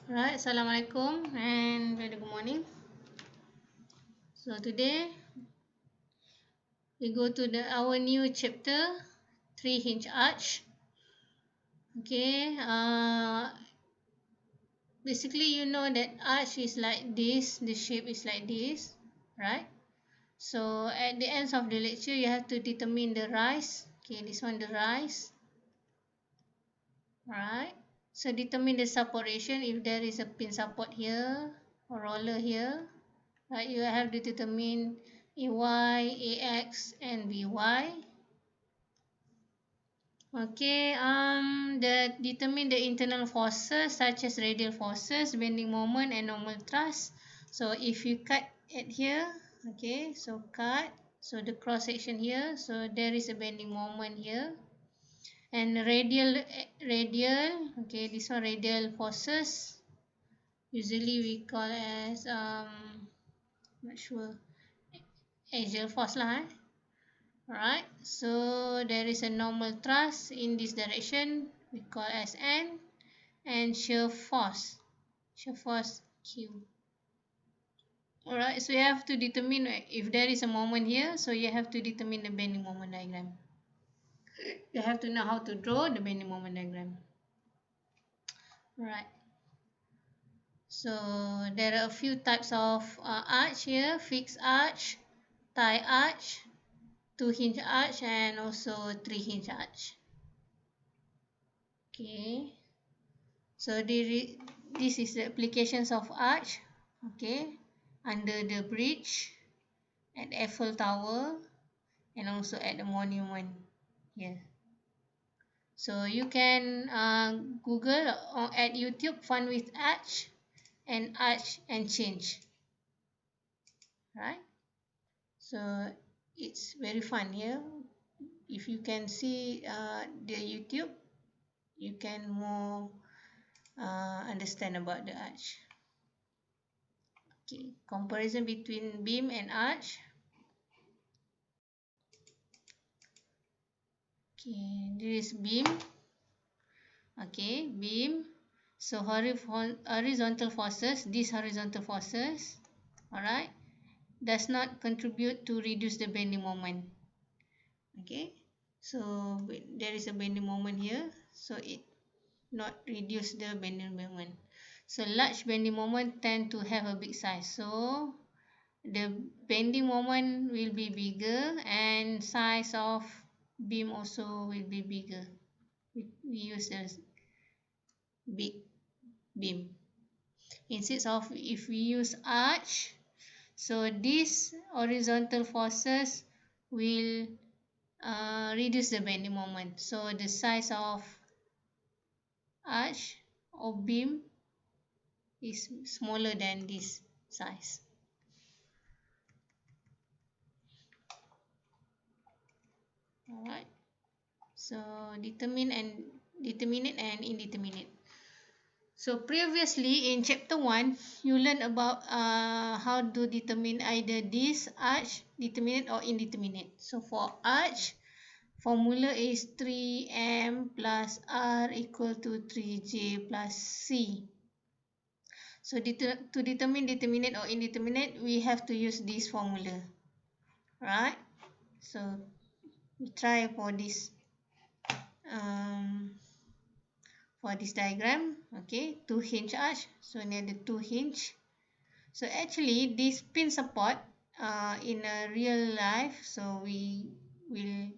Alright, Assalamualaikum and very good morning. So today we go to our new chapter, Three-Hinged Arch. Okay, basically you know that arch is like this, the shape is like this, right? So at the end of the lecture you have to determine the rise. Okay, this one the rise. Alright, so determine the support ratio if there is a pin support here or roller here. Right, you have to determine AY, AX and BY. Okay, determine the internal forces such as radial forces, bending moment and normal thrust. So if you cut at here, okay, so cut, so the cross section here, so there is a bending moment here. And radial, okay, this one radial forces. Usually we call as not sure, axial force lah. Alright, so there is a normal thrust in this direction, we call as N, and shear force Q. Alright, so you have to determine if there is a moment here, so you have to determine the bending moment diagram. You have to know how to draw the bending moment diagram. Alright, so there are a few types of arch here: fixed arch, tie arch, two-hinge arch, and also three-hinge arch. Okay, so this is the applications of arch, okay, under the bridge, at Eiffel Tower, and also at the monument here. So you can Google or at YouTube fun with arch and change, right? So it's very fun here. If you can see the YouTube, you can more understand about the arch. Okay, comparison between beam and arch. Okay, this is beam. Okay, beam. So horizontal forces, these horizontal forces, alright, does not contribute to reduce the bending moment. Okay, so there is a bending moment here, so it not reduce the bending moment. So large bending moment tend to have a big size, so the bending moment will be bigger and size of beam also will be bigger. We use a big beam instead of if we use arch, so these horizontal forces will reduce the bending moment, so the size of arch or beam is smaller than this size. Alright, so determinate and indeterminate. So previously in chapter 1 you learned about how to determine either this arch determinate or indeterminate. So for arch, formula is 3m plus r equal to 3j plus c. So to determine determinate or indeterminate, we have to use this formula, right? So we try for this diagram. Okay, two hinge arch, so near the two hinge. So actually this pin support in a real life, so we will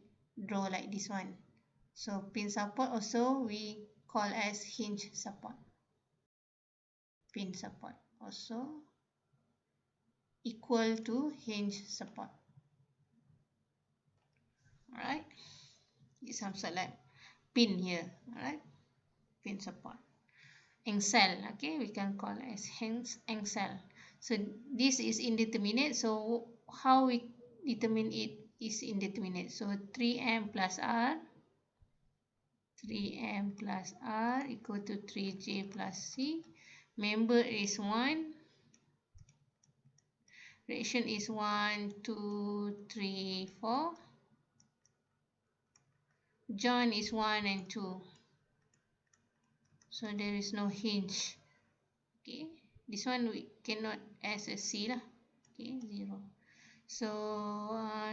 draw like this one. So pin support also we call as hinge support. Pin support also equal to hinge support. Alright, it's some sort like pin here. Alright, pin support. Angsel, okay, we can call as angsel. So this is indeterminate, so how we determine it is indeterminate. So 3m plus r equal to 3j plus c. Member is 1. Reaction is 1, 2, 3, 4. Joint is 1 and 2. So there is no hinge. Okay, this one we cannot as a C lah. Okay, 0. So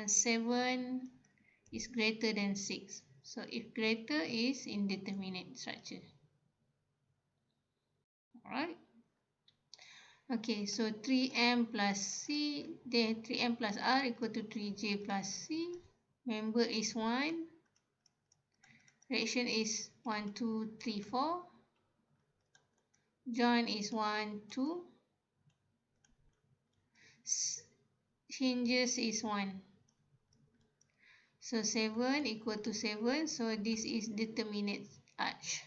7 is greater than 6. So if greater is indeterminate structure. Alright. Okay, so 3m plus C, then 3m plus R equal to 3j plus C. Member is 1. Reaction is 1, 2, 3, 4. Join is 1, 2. Hinges is 1. So 7 equal to 7. So this is determinate arch.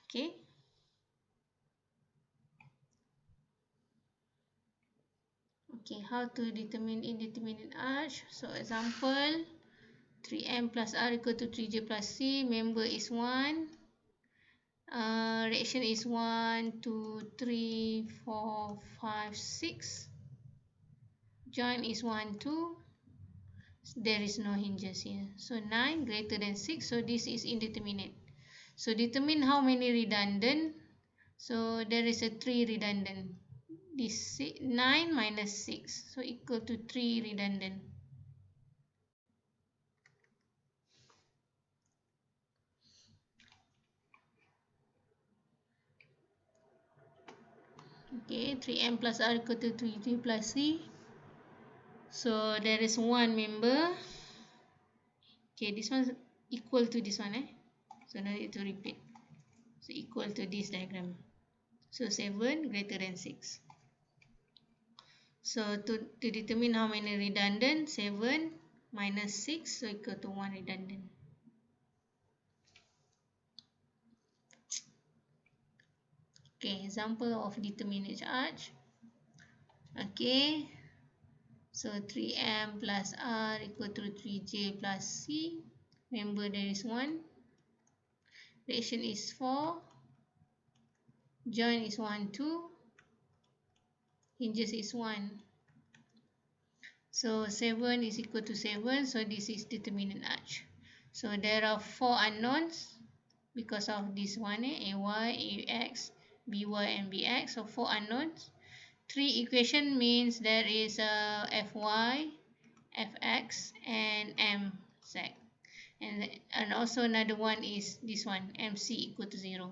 Okay. Okay, how to determine indeterminate arch? So example, 3m plus R equal to 3j plus C. Member is 1. Reaction is 1, 2, 3, 4, 5, 6. Join is 1, 2. There is no hinges here. So 9 greater than 6. So this is indeterminate. So determine how many redundant. So there is a 3 redundant. This 9 minus 6. So equal to 3 redundant. Okay, 3m plus R equal to 3j plus C. So there is one member. Okay, this one is equal to this one. So no need to repeat. So equal to this diagram. So 7 greater than 6. So to determine how many redundant, 7 minus 6, so equal to 1 redundant. Okay, example of determinate arch. Okay, so 3m plus R equal to 3j plus C. Remember there is 1. Reaction is 4. Join is 1, 2. Hinges is 1. So 7 is equal to 7. So this is determinant arch. So there are 4 unknowns because of this one, AY, AX, BY and BX. So 4 unknowns. 3 equation means there is a FY, FX and MZ. And also another one is this one, MC equal to 0.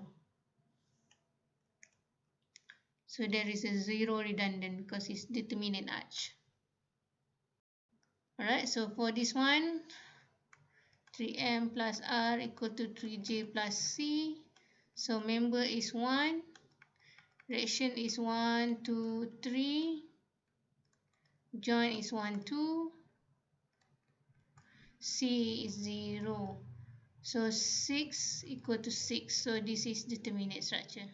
So there is a 0 redundant because it's determinate arch. Alright, so for this one, 3m plus R equal to 3j plus C. So member is 1. Reaction is 1, 2, 3. Join is 1, 2. C is 0. So 6 equal to 6. So this is determinate structure.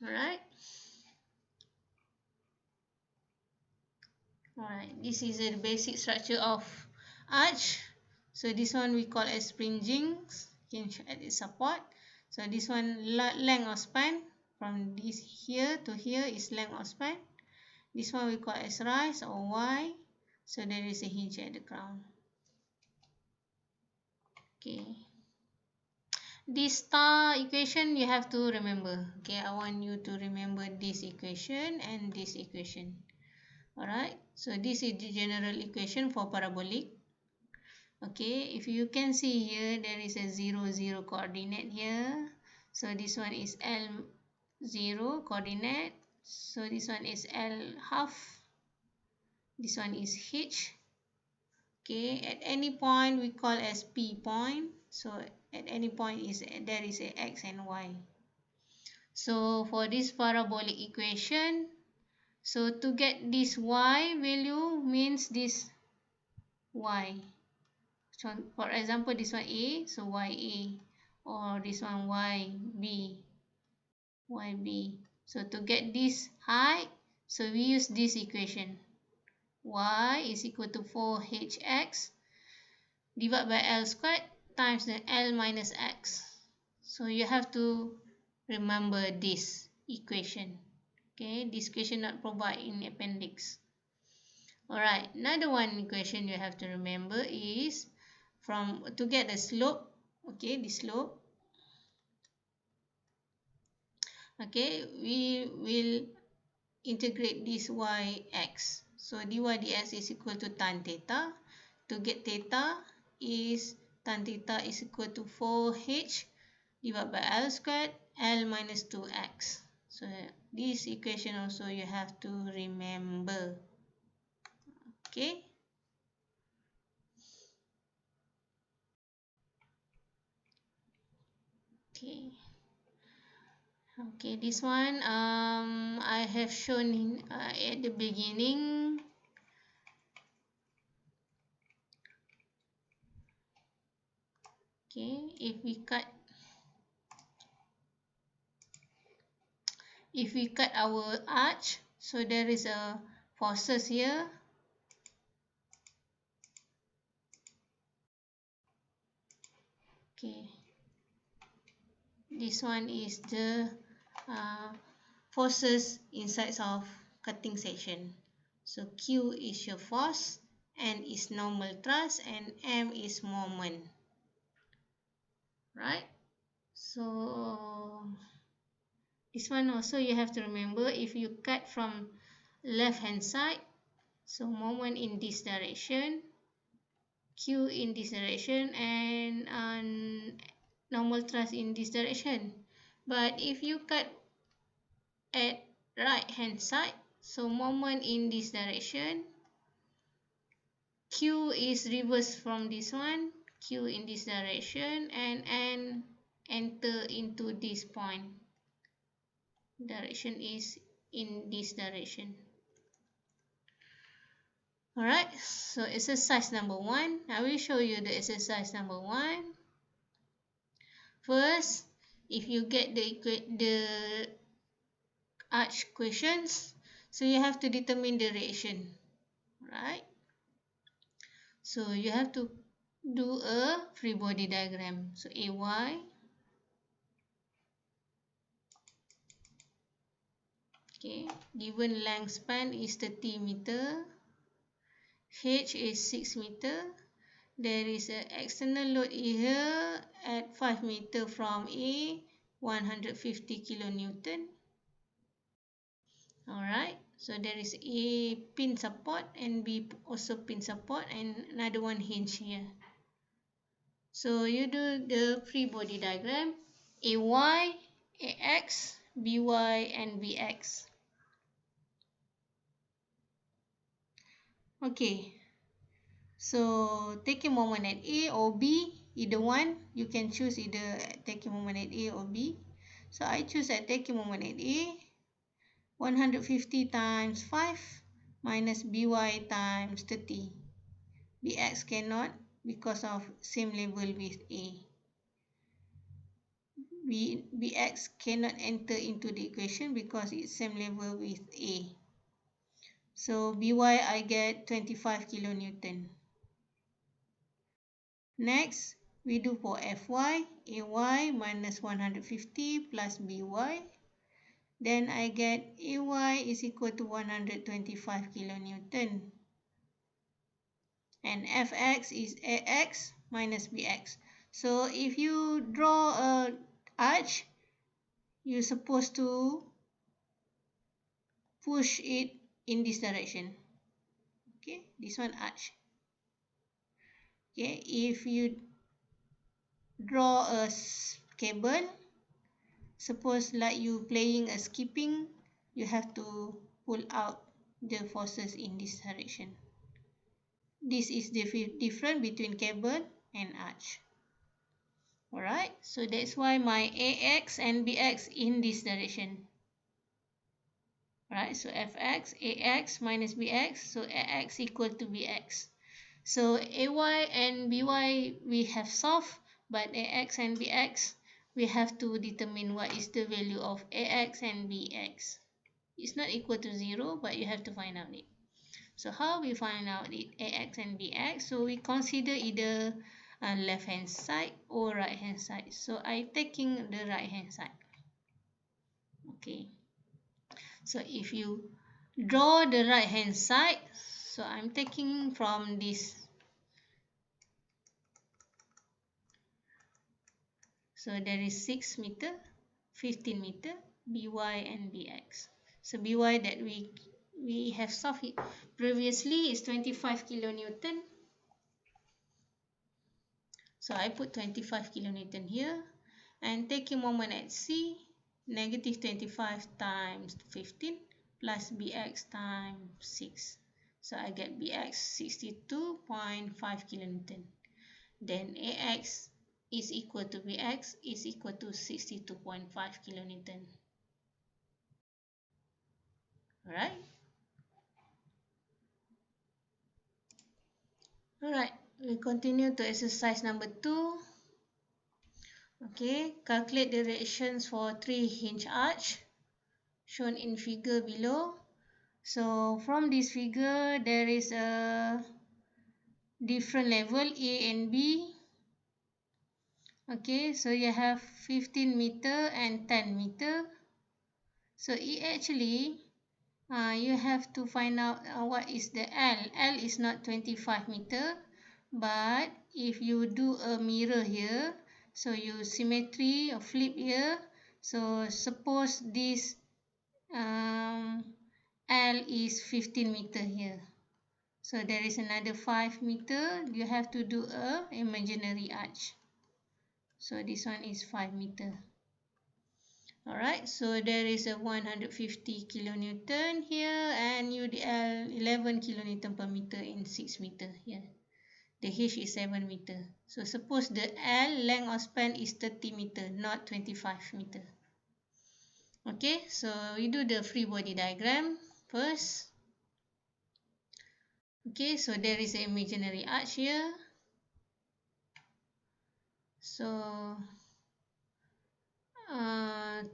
Alright. Alright, this is the basic structure of arch. So this one we call as springings. You can add its support. So this one length of span from this here to here is length of span. This one we call as rise or Y. So there is a hinge at the crown. Okay. This star equation you have to remember. Okay, I want you to remember this equation and this equation. Alright, so this is the general equation for parabolic. Okay, if you can see here, there is a 0, 0 coordinate here. So this one is L0 coordinate. So this one is L half. This one is H. Okay, at any point we call as P point. So at any point there is a X and Y. So for this parabolic equation, so to get this Y value means this Y. So for example, this one A, so YA, or this one YB, YB. So to get this height, so we use this equation. Y is equal to 4hx divided by L squared times the L minus X. So you have to remember this equation. Okay, this equation not provided in appendix. Alright, another one equation you have to remember is to get the slope, okay, the slope. Okay, we will integrate this yx. So dy dx is equal to tan theta. To get theta is tan theta is equal to 4h divided by L squared, L minus 2x. So this equation also you have to remember. Okay. Okay. Okay, this one I have shown in, at the beginning. Okay, if we cut our arch, so there is a forces here. Okay, this one is the forces inside of cutting section. So Q is your force, N is normal thrust, and M is moment. Right? So this one also you have to remember, if you cut from left hand side, so moment in this direction, Q in this direction, and normal thrust in this direction. But if you cut at right hand side, so moment in this direction, Q is reverse from this one, Q in this direction, and enter into this point. Direction is in this direction. Alright, so exercise number 1. I will show you the exercise number 1. First, if you get the arch questions, so you have to determine the reaction. Right? So you have to do a free body diagram. So AY, okay, given length span is 30 meter, H is 6 meter. There is an external load here at 5 meter from A, 150 kilonewton. Alright, so there is A pin support and B also pin support, and another one hinge here. So you do the free body diagram, AY, AX, BY, and BX. Okay, so taking moment at A or B, either one, you can choose either taking moment at A or B. So I choose at taking moment at A, 150 times 5 minus BY times 30. BX cannot because of same level with A. BX cannot enter into the equation because it's same level with A. So BY I get 25 kilonewton. Next, we do for Fy, AY minus 150 plus BY. Then I get AY is equal to 125 kilonewton. And Fx is Ax minus Bx. So if you draw a arch, you're supposed to push it in this direction. Okay, this one arch. Okay, if you draw a cable, suppose like you playing a skipping, you have to pull out the forces in this direction. This is the difference between cable and arch. Alright, so that's why my AX and BX in this direction. Right, so Fx, Ax minus Bx, so Ax equal to Bx. So Ay and By we have solved, but Ax and Bx we have to determine what is the value of Ax and Bx. It's not equal to 0, but you have to find out it. So how we find out it, Ax and Bx? So we consider either left hand side or right hand side. So I taking the right hand side. Okay. So if you draw the right hand side, so I'm taking from this. So there is 6 meter, 15 meter, by and bx. So by that we have solved it previously is 25 kilonewton. So I put 25 kilonewton here, and taking moment at C, negative 25 times 15 plus bx times 6. So I get bx 62.5 kilonewton. Then ax is equal to bx is equal to 62.5 kilonewton. Alright? Alright, we continue to exercise number 2. Okay, calculate the reactions for three-hinge arch shown in figure below. So from this figure, there is a different level A and B. Okay, so you have 15 meter and 10 meter. So actually, you have to find out what is the L. L is not 25 meter, but if you do a mirror here, so you symmetry or flip here. So suppose this L is 15 meter here. So there is another 5 meter. You have to do a imaginary arch. So this one is 5 meter. Alright, so there is a 150 kilonewton here and UDL 11 kilonewton per meter in 6 meter here. The H is 7 meter. So suppose the L length of span is 30 meter, not 25 meter. Okay, so we do the free body diagram first. Okay, so there is an imaginary arch here. So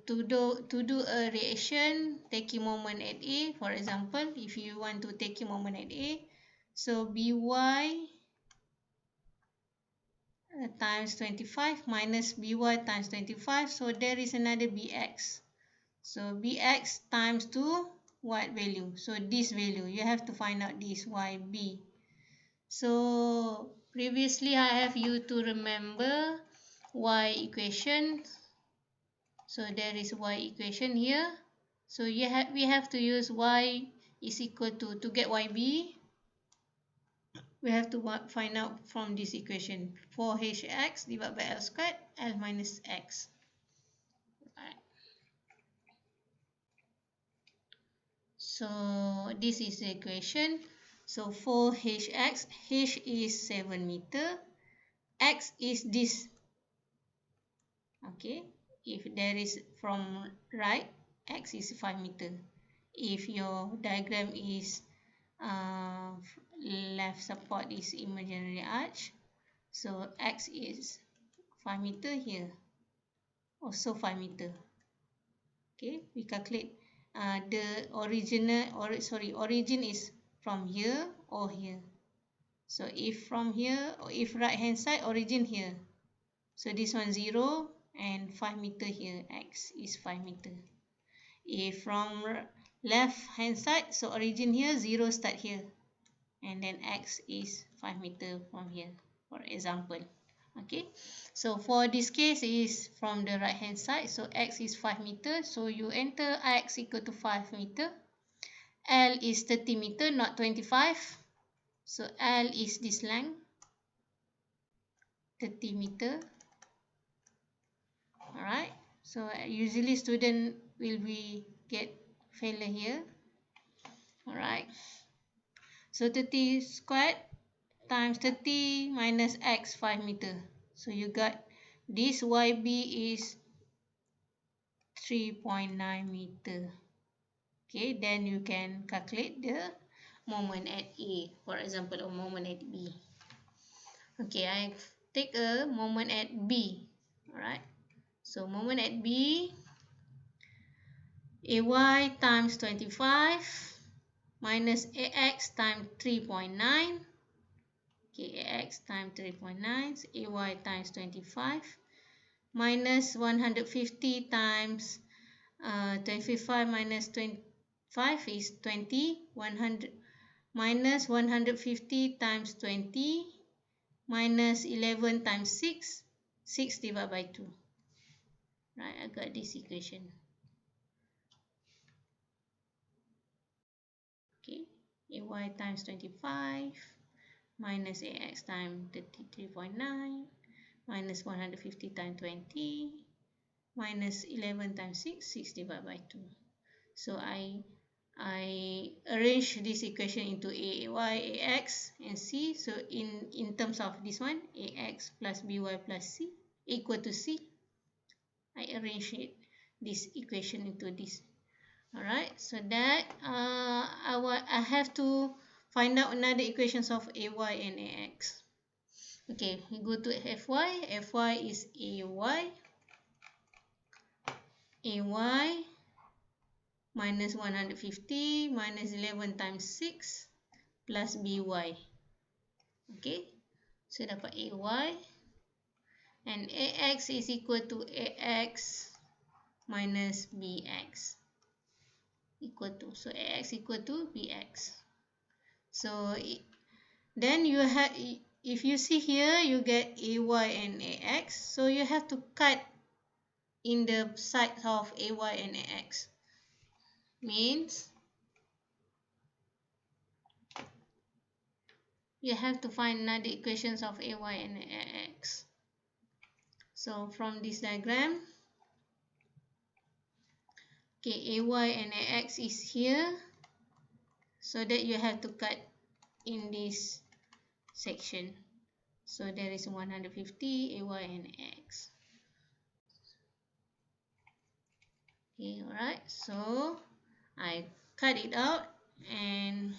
to do a reaction taking moment at A, for example, if you want to take a moment at A, so by times 25 minus by times 25, so there is another bx. So bx times to what value? So this value, you have to find out this yb. So previously I have you to remember y equation. So there is y equation here. So we have to use y is equal to get yb. We have to find out from this equation 4hx divided by L squared, L minus x. Right. So this is the equation. So 4hx, h is 7 meter, x is this. Okay, if there is from right, x is 5 meter. If your diagram is left support is imaginary arch, so x is 5 meter here, also 5 meter. Okay, we calculate the origin is from here or here. So if from here, or if right hand side, origin here, so this one 0 and 5 meter here, x is 5 meter. If from left hand side, so origin here, 0 start here, and then x is 5 meter from here, for example. Okay, so for this case is from the right hand side, so x is 5 meter, so you enter x equal to 5 meter. L is 30 meter, not 25, so L is this length, 30 meter. Alright, so usually student will be get failure here. Alright, so 30 squared times 30 minus x 5 meter. So you got this yb is 3.9 meter. Okay, then you can calculate the moment at A, for example, or moment at B. Okay, I take a moment at B. Alright, so moment at B, AY times 25 minus AX times 3.9. Okay, AX times 3.9, so AY times 25 minus 150 times 25 minus 25 is 20. 100 minus 150 times 20 minus 11 times 6, 6 divided by 2. Right, I got this equation. ay times 25 minus ax times 33.9 minus 150 times 20 minus 11 times 6, 6 divided by 2. So I arrange this equation into ay, ax and c. So in terms of this one, ax plus by plus c equal to c. I arrange this equation into this. Alright, so that I have to find out another equations of ay and ax. Okay, we go to fy. Fy is ay minus 150 minus 11 times 6 plus by. Okay, so dapat ay and ax is equal to ax minus bx equal to, so ax equal to bx. So then you have, if you see here, you get ay and ax, so you have to cut in the side of ay and ax. Means you have to find another equations of ay and ax. So from this diagram, okay, ay and ax is here, so that you have to cut in this section. So there is 150 ay and x. Okay, alright, so I cut it out and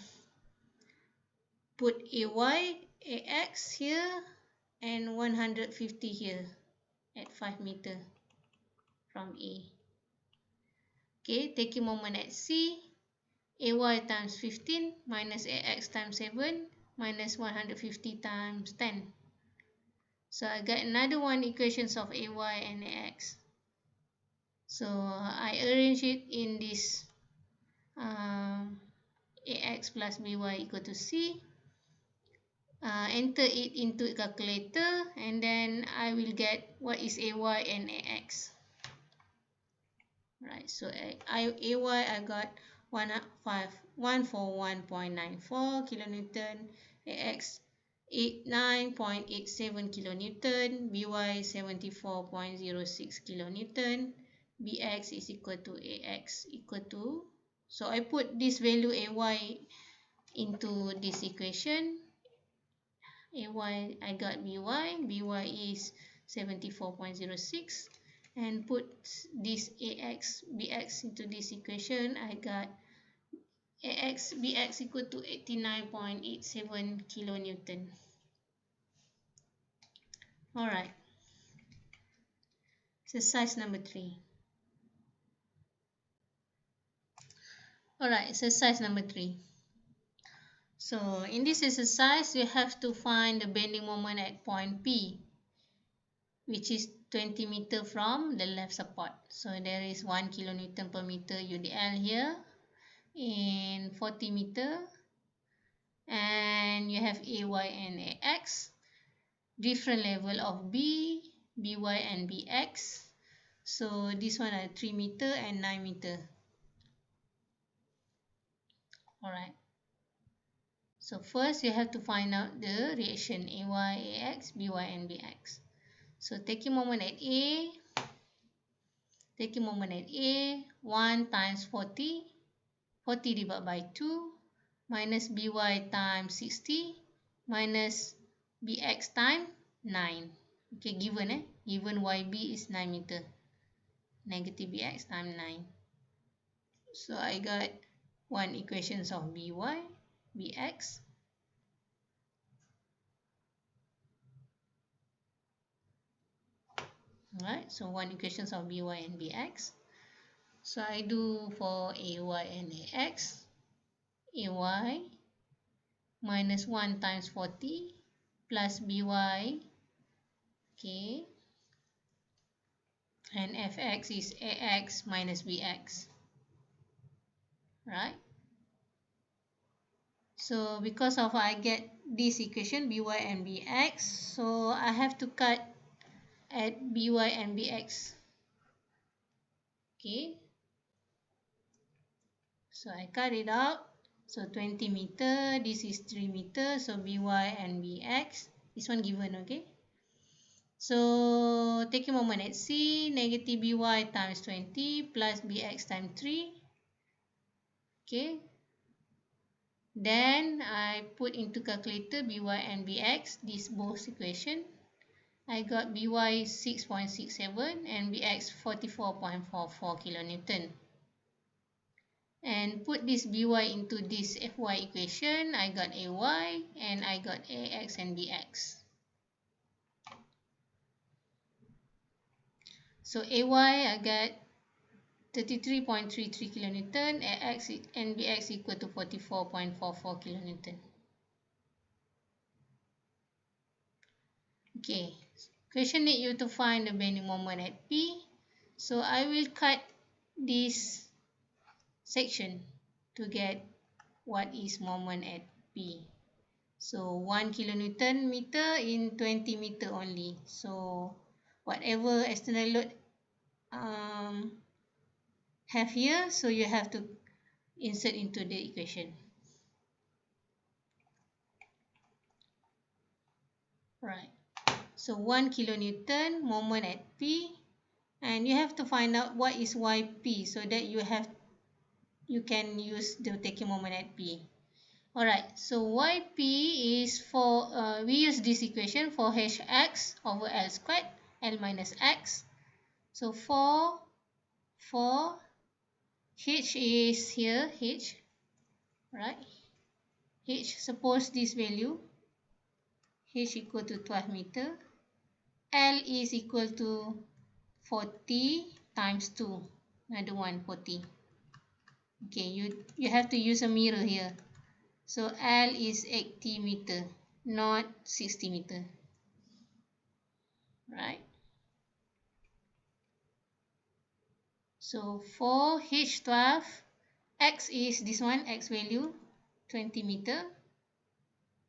put ay, ax here and 150 here at 5 meter from A. Okay, taking moment at C, ay times 15 minus ax times 7 minus 150 times 10. So I got another one equations of ay and ax. So I arrange it in this ax plus by equal to c. Enter it into calculator and then I will get what is ay and ax. Right, so ay I got 141.94 kilonewton, ax 89.87 kilonewton, by 74.06 kilonewton, bx is equal to ax equal to, so I put this value ay into this equation. Ay I got by is 74.06, and put this bx into this equation. I got bx equal to 89.87 kilonewton. Alright, exercise number 3. Alright, exercise number 3. So in this exercise, you have to find the bending moment at point P, which is 20 meter from the left support. So there is 1 kilonewton per meter UDL here in 40 meter, and you have ay and ax, different level of b, by and bx. So this one are 3 meter and 9 meter. Alright, so first you have to find out the reaction ay, ax, by and bx. So taking moment at A, 1 times 40, 40 divided by 2, minus by times 60, minus bx times 9. Okay, given yb is 9 meter, negative bx times 9. So I got one equations of by, bx. Alright, so one equations of by and bx. So I do for ay and ax. Ay minus 1 times 40 plus by, okay, and fx is ax minus bx, right? So because of I get this equation by and bx, so I have to cut at by and bx. Okay, so I cut it out So 20 meter, this is 3 meter, so by and bx. This one given, okay? So take a moment at C, negative by times 20 plus bx times 3. Okay. Then I put into calculator by and bx, this both equation. I got by 6.67 and bx 44.44 kilonewton. And put this by into this fy equation. I got ay and I got ax and bx. So ay I got 33.33 kilonewton, ax and bx equal to 44.44 kilonewton. Okay, question need you to find the bending moment at P. So I will cut this section to get what is moment at P. So 1 kilonewton meter in 20 meter only. So whatever external load have here, so you have to insert into the equation. Right. So 1 kilonewton moment at P, and you have to find out what is YP so that you can use the taking moment at P. Alright, so YP is for, we use this equation for Hx over L squared, L minus X. So for H is here, H, right? H, suppose this value, H equal to 12 meter. L is equal to 40 times 2, another one, 40. Okay, you have to use a mirror here. So L is 80 meter, not 60 meter. Right? So for H12, X is this one, X value, 20 meter.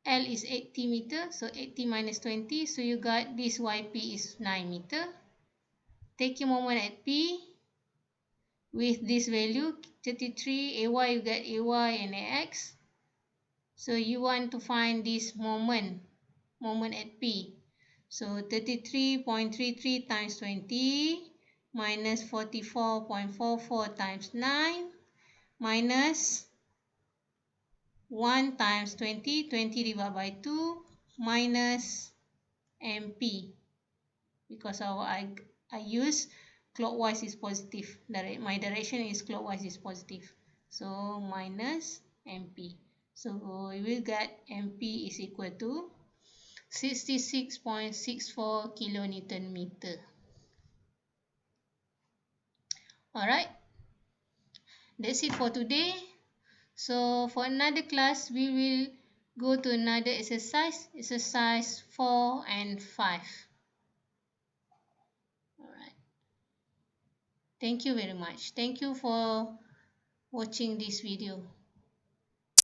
L is 80 meter, so 80 minus 20, so you got this YP is 9 meter. Take your moment at P with this value, 33, AY, you get AY and AX. So you want to find this moment at P. So 33.33 times 20 minus 44.44 times 9 minus 1 times 20, 20 divided by 2 minus MP. Because I use clockwise is positive. My direction is clockwise is positive. So minus MP. So we will get MP is equal to 66.64 kilonewton meter. Alright, that's it for today. So for another class, we will go to another exercise 4 and 5. Alright, thank you very much. Thank you for watching this video.